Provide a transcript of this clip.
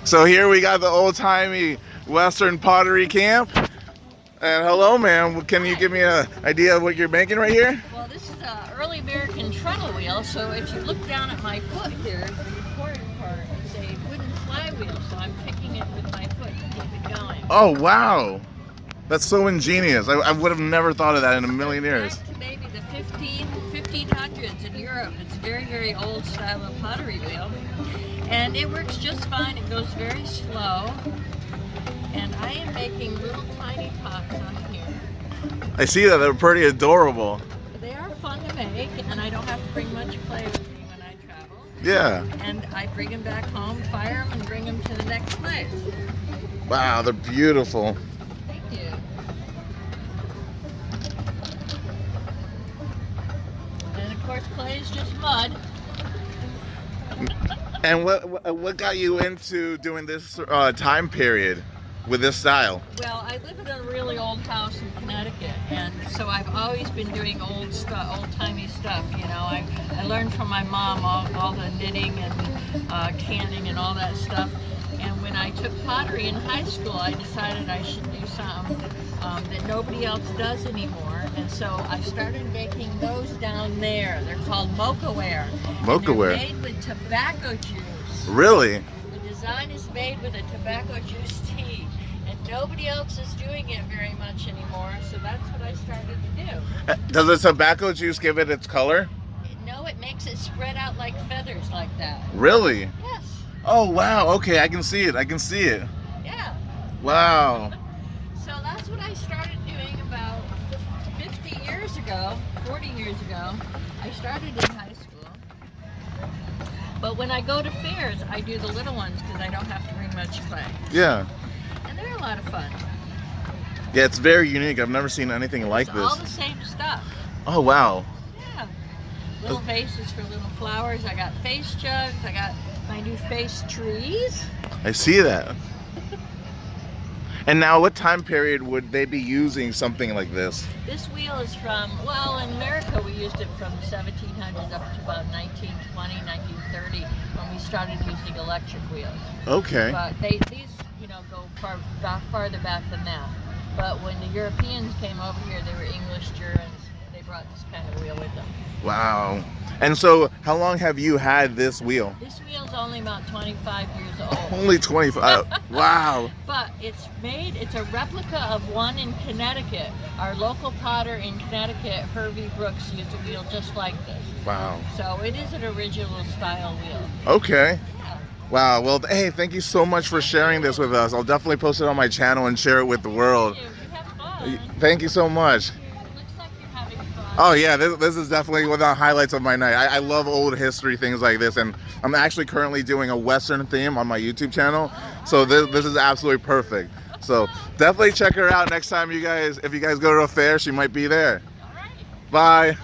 So here we got the old-timey Western pottery camp. And hello, ma'am. Can you give me an idea of what you're making right here? Well, this is an early American treadle wheel, so if you look down at my foot here, the important part is a wooden flywheel, so I'm kicking it with my foot to keep it going. Oh, wow. That's so ingenious. I would have never thought of that in a million years. Back to maybe the 1500s in Europe. It's a very, very old style of pottery wheel. And it works just fine. It goes very slow. And I am making little tiny pots on here. I see that. They're pretty adorable. They are fun to make, and I don't have to bring much clay with me when I travel. Yeah. And I bring them back home, fire them, and bring them to the next place. Wow, they're beautiful. Thank you. And of course, clay is just mud. And what got you into doing this time period with this style? Well, I live in a really old house in Connecticut, and so I've always been doing old-timey stuff. You know, I learned from my mom all the knitting and canning and all that stuff. And when I took pottery in high school, I decided I should do something that nobody else does anymore. And so I started making those down there. They're called mocha-ware. Mocha-ware. They're made with tobacco juice. Really? The design is made with a tobacco juice tea. And nobody else is doing it very much anymore, so that's what I started to do. Does the tobacco juice give it its color? No, it makes it spread out like feathers like that. Really? Yes. Oh, wow. Okay, I can see it. I can see it. Yeah. Wow. So that's what I started doing about 50 years ago, 40 years ago. I started in high school. But when I go to fairs, I do the little ones because I don't have to bring much clay. Yeah. And they're a lot of fun. Yeah, it's very unique. I've never seen anything like It's this. all the same stuff. Oh, wow. Yeah. Little vases for little flowers. I got face jugs. I got my new face trees. I see that. And now, what time period would they be using something like this? This wheel is from, well, in America we used it from the 1700s up to about 1920, 1930 when we started using electric wheels. Okay. But these, go farther back than that. But when the Europeans came over here, they were English Germans. They brought this kind of wheel with them. Wow. And so, how long have you had this wheel? This wheel's only about 25 years old. Only 25. Wow. But it's a replica of one in Connecticut. Our local potter in Connecticut, Hervey Brooks, used a wheel just like this. Wow. So it is an original style wheel. Okay. Yeah. Wow. Well, hey, thank you so much for sharing this with us. I'll definitely post it on my channel and share it with the world. Thank you. You have fun. Thank you so much. It looks like you're having fun. Oh yeah, this is definitely one of the highlights of my night. I love old history, things like this, and I'm actually currently doing a Western theme on my YouTube channel, so this is absolutely perfect. So definitely check her out next time if you guys go to a fair, she might be there. All right. Bye. Bye.